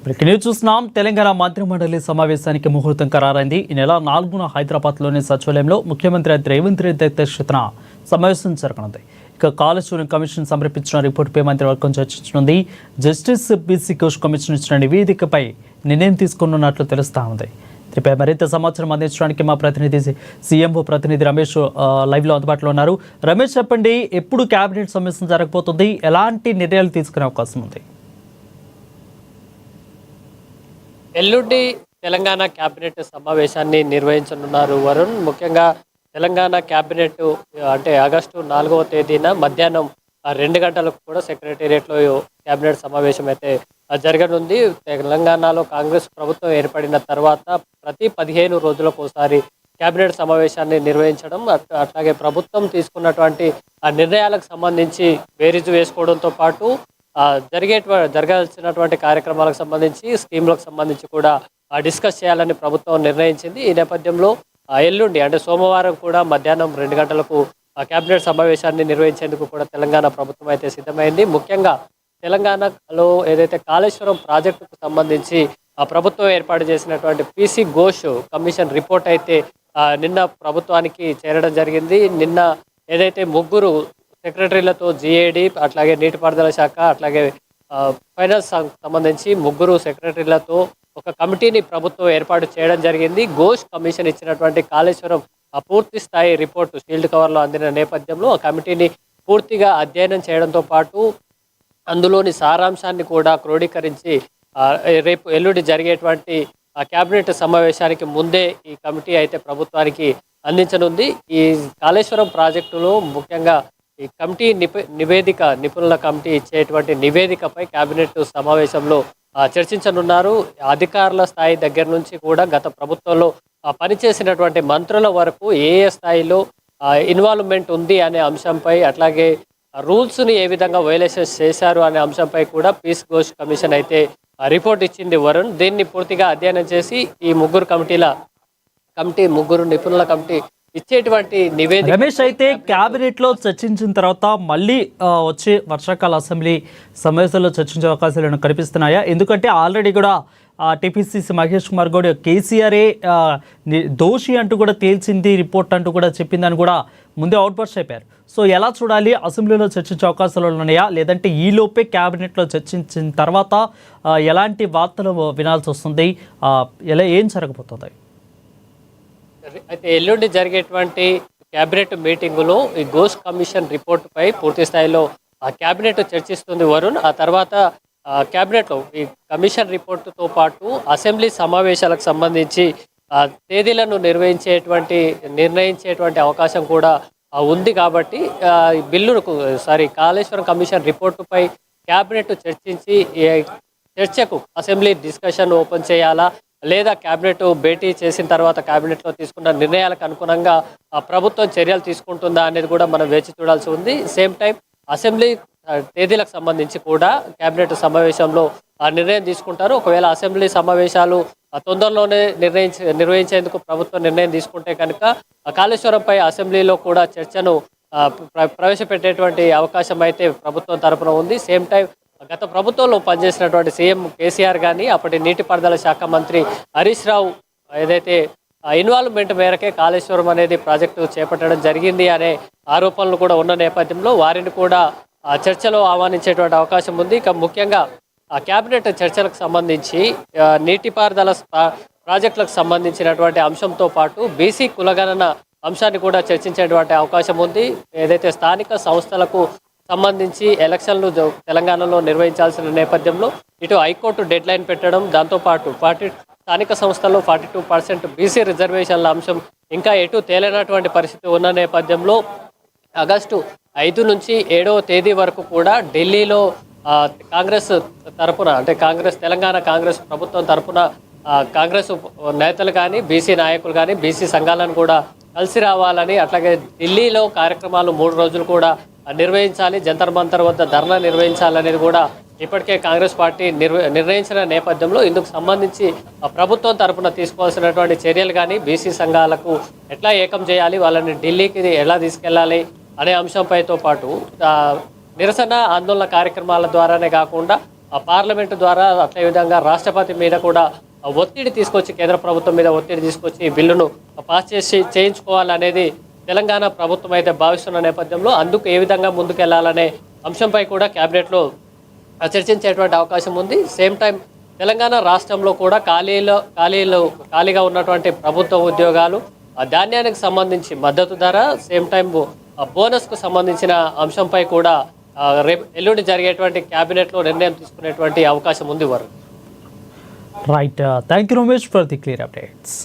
Breaking news చూస్తున్నాం. తెలంగాణ మంత్రిమండలి సమావేశానికి ముహూర్తం ఖరారైంది. ఈ నెల 4న హైదరాబాద్లోని సచివాలయంలో ముఖ్యమంత్రి రేవంత్ రెడ్డి అధ్యక్షతన సమావేశం జరగనుంది. ఇక కాళేశ్వరం కమిషన్ సమర్పించిన రిపోర్టుపై మంత్రివర్గం చర్చించనుంది. జస్టిస్ బీసీ ఘోష్ కమిషన్ ఇచ్చిన నివేదికపై నిర్ణయం తీసుకున్నట్లు తెలుస్తా ఉంది. దీనిపై మరింత సమాచారం అందించడానికి మా ప్రతినిధి సీఎంఓ ప్రతినిధి రమేష్ లైవ్లో అందుబాటులో ఉన్నారు. రమేష్, చెప్పండి, ఎప్పుడు కేబినెట్ సమావేశం జరగబోతుంది, ఎలాంటి నిర్ణయాలు తీసుకునే అవకాశం ఉంది? ఎల్లుండి తెలంగాణ కేబినెట్ సమావేశాన్ని నిర్వహించనున్నారు వరుణ్. ముఖ్యంగా తెలంగాణ కేబినెట్ అంటే ఆగస్టు 4వ తేదీన మధ్యాహ్నం 2 గంటలకు కూడా సెక్రటేరియట్లో కేబినెట్ సమావేశం అయితే జరగనుంది. తెలంగాణలో కాంగ్రెస్ ప్రభుత్వం ఏర్పడిన తర్వాత ప్రతి 15 రోజులకు ఒకసారి కేబినెట్ సమావేశాన్ని నిర్వహించడం, అట్లాగే ప్రభుత్వం తీసుకున్నటువంటి ఆ నిర్ణయాలకు సంబంధించి బేరీజు వేసుకోవడంతో పాటు జరగాల్సినటువంటి కార్యక్రమాలకు సంబంధించి, స్కీమ్లకు సంబంధించి కూడా డిస్కస్ చేయాలని ప్రభుత్వం నిర్ణయించింది. ఈ నేపథ్యంలో ఎల్లుండి అంటే సోమవారం కూడా మధ్యాహ్నం 2 గంటలకు కేబినెట్ సమావేశాన్ని నిర్వహించేందుకు కూడా తెలంగాణ ప్రభుత్వం అయితే సిద్ధమైంది. ముఖ్యంగా తెలంగాణలో ఏదైతే కాళేశ్వరం ప్రాజెక్టుకు సంబంధించి ప్రభుత్వం ఏర్పాటు చేసినటువంటి పీసీ ఘోష్ కమిషన్ రిపోర్ట్ అయితే నిన్న ప్రభుత్వానికి చేరడం జరిగింది. నిన్న ఏదైతే ముగ్గురు సెక్రటరీలతో జీఏడీ, అట్లాగే నీటిపారుదల శాఖ, అట్లాగే ఫైనాన్స్ సంబంధించి ముగ్గురు సెక్రటరీలతో ఒక కమిటీని ప్రభుత్వం ఏర్పాటు చేయడం జరిగింది. ఘోష్ కమిషన్ ఇచ్చినటువంటి కాళేశ్వరం పూర్తి స్థాయి రిపోర్టు షీల్డ్ కవర్లో అందిన నేపథ్యంలో ఆ కమిటీని పూర్తిగా అధ్యయనం చేయడంతో పాటు అందులోని సారాంశాన్ని కూడా క్రోడీకరించి రేపు ఎల్లుండి జరిగేటువంటి కేబినెట్ సమావేశానికి ముందే ఈ కమిటీ అయితే ప్రభుత్వానికి అందించనుంది. ఈ కాళేశ్వరం ప్రాజెక్టులో ముఖ్యంగా ఈ కమిటీ నిపుణుల కమిటీ ఇచ్చేటువంటి నివేదికపై కేబినెట్ సమావేశంలో చర్చించనున్నారు. అధికారుల స్థాయి దగ్గర నుంచి కూడా గత ప్రభుత్వంలో పనిచేసినటువంటి మంత్రుల వరకు ఏ స్థాయిలో ఇన్వాల్వ్మెంట్ ఉంది అనే అంశంపై, అట్లాగే రూల్స్ని ఏ విధంగా వైలేషన్స్ చేశారు అనే అంశంపై కూడా పీసీ ఘోష్ కమిషన్ అయితే రిపోర్ట్ ఇచ్చింది వరుణ్. దీన్ని పూర్తిగా అధ్యయనం చేసి ఈ ముగ్గురు నిపుణుల కమిటీ ఇచ్చేటువంటి నివేదిక. రమేష్, అయితే క్యాబినెట్ లో చర్చించిన తర్వాత మళ్ళీ వచ్చే వర్షాకాల అసెంబ్లీ సమావేశాల్లో చర్చించే అవకాశాలు కనిపిస్తున్నాయా? ఎందుకంటే ఆల్రెడీ కూడా టీపీసీసీ మహేష్ కుమార్ గౌడ్ కేసీఆర్ఏ దోషి అంటూ కూడా తేల్చింది రిపోర్ట్ అంటూ కూడా చెప్పిందని కూడా ముందే అవుట్బర్స్ట్ అయిపోయారు. సో ఎలా చూడాలి? అసెంబ్లీలో చర్చించే అవకాశాలు ఉన్నాయా, లేదంటే ఈలోపే క్యాబినెట్లో చర్చించిన తర్వాత ఎలాంటి వార్తలు వినాల్సి వస్తుంది, ఏం జరగబోతుంది? అయితే ఎల్లుండి జరిగేటువంటి కేబినెట్ మీటింగులో ఈ ఘోష్ కమిషన్ రిపోర్టుపై పూర్తి స్థాయిలో కేబినెట్ చర్చిస్తుంది వరుణ్. ఆ తర్వాత కేబినెట్లో ఈ కమిషన్ రిపోర్టుతో పాటు అసెంబ్లీ సమావేశాలకు సంబంధించి తేదీలను నిర్ణయించేటువంటి అవకాశం కూడా ఉంది. కాబట్టి కాళేశ్వరం కమిషన్ రిపోర్టుపై కేబినెట్ చర్చించి చర్చకు అసెంబ్లీ డిస్కషన్ ఓపెన్ చేయాలా, లేదా కేబినెట్ భేటీ చేసిన తర్వాత కేబినెట్లో తీసుకున్న నిర్ణయాలకు అనుగుణంగా ప్రభుత్వం చర్యలు తీసుకుంటుందా అనేది కూడా మనం వేచి చూడాల్సి ఉంది. సేమ్ టైం అసెంబ్లీ తేదీలకు సంబంధించి కూడా కేబినెట్ సమావేశంలో నిర్ణయం తీసుకుంటారు. ఒకవేళ అసెంబ్లీ సమావేశాలు తొందరలోనే నిర్వహించేందుకు ప్రభుత్వం నిర్ణయం తీసుకుంటే కనుక కాళేశ్వరంపై అసెంబ్లీలో కూడా చర్చను ప్రవేశపెట్టేటువంటి అవకాశం అయితే ప్రభుత్వం తరపున ఉంది. సేమ్ టైం గత ప్రభుత్వంలో పనిచేసినటువంటి సీఎం కేసీఆర్ కానీ, అప్పటి నీటిపారుదల శాఖ మంత్రి హరీష్ రావు ఏదైతే ఇన్వాల్వ్మెంట్ మేరకే కాళేశ్వరం అనేది ప్రాజెక్టు చేపట్టడం జరిగింది అనే ఆరోపణలు కూడా ఉన్న నేపథ్యంలో వారిని కూడా చర్చలో ఆహ్వానించేటువంటి అవకాశం ఉంది. ఇక ముఖ్యంగా కేబినెట్ చర్చలకు సంబంధించి నీటిపారుదల ప్రాజెక్టులకు సంబంధించినటువంటి అంశంతో పాటు బీసీ కులగణన అంశాన్ని కూడా చర్చించేటువంటి అవకాశం ఉంది. ఏదైతే స్థానిక సంస్థలకు సంబంధించి ఎలక్షన్లు తెలంగాణలో నిర్వహించాల్సిన నేపథ్యంలో ఇటు హైకోర్టు డెడ్ లైన్ పెట్టడం, దాంతోపాటు స్థానిక సంస్థల్లో 42% బీసీ రిజర్వేషన్ల అంశం ఇంకా ఎటు తేలినటువంటి పరిస్థితి ఉన్న నేపథ్యంలో ఆగస్టు 5 నుంచి 7వ తేదీ వరకు కూడా ఢిల్లీలో కాంగ్రెస్ తరపున అంటే తెలంగాణ కాంగ్రెస్ ప్రభుత్వం తరపున కాంగ్రెస్ నేతలు కానీ, బీసీ నాయకులు కానీ, బీసీ సంఘాలను కూడా కలిసి రావాలని, అట్లాగే ఢిల్లీలో కార్యక్రమాలు 3 రోజులు కూడా నిర్వహించాలి, జంతర్ మంతర్ వద్ద ధర్నా నిర్వహించాలనేది కూడా ఇప్పటికే కాంగ్రెస్ పార్టీ నిర్ణయించిన నేపథ్యంలో ఇందుకు సంబంధించి ప్రభుత్వం తరపున తీసుకోవాల్సినటువంటి చర్యలు కానీ, బీసీ సంఘాలకు ఎట్లా ఏకం చేయాలి, వాళ్ళని ఢిల్లీకి ఎలా తీసుకెళ్లాలి అనే అంశంపైతో పాటు నిరసన ఆందోళన కార్యక్రమాల ద్వారానే కాకుండా పార్లమెంటు ద్వారా అదే విధంగా రాష్ట్రపతి మీద కూడా ఒత్తిడి తీసుకొచ్చి కేంద్ర ప్రభుత్వం మీద ఒత్తిడి తీసుకొచ్చి ఈ బిల్లును పాస్ చేయించుకోవాలనేది తెలంగాణ ప్రభుత్వం అయితే భావిస్తున్న నేపథ్యంలో అందుకు ఏ విధంగా ముందుకెళ్లాలనే అంశంపై కూడా క్యాబినెట్లో చర్చించేటువంటి అవకాశం ఉంది. సేమ్ టైం తెలంగాణ రాష్ట్రంలో కూడా ఖాళీగా ఉన్నటువంటి ప్రభుత్వ ఉద్యోగాలు, ధాన్యానికి సంబంధించి మద్దతు ధర, సేమ్ టైం బోనస్కు సంబంధించిన అంశంపై కూడా రేపు ఎల్లుండి జరిగేటువంటి క్యాబినెట్లో నిర్ణయం తీసుకునేటువంటి అవకాశం ఉంది. Right, thank you Ramesh for the clear updates.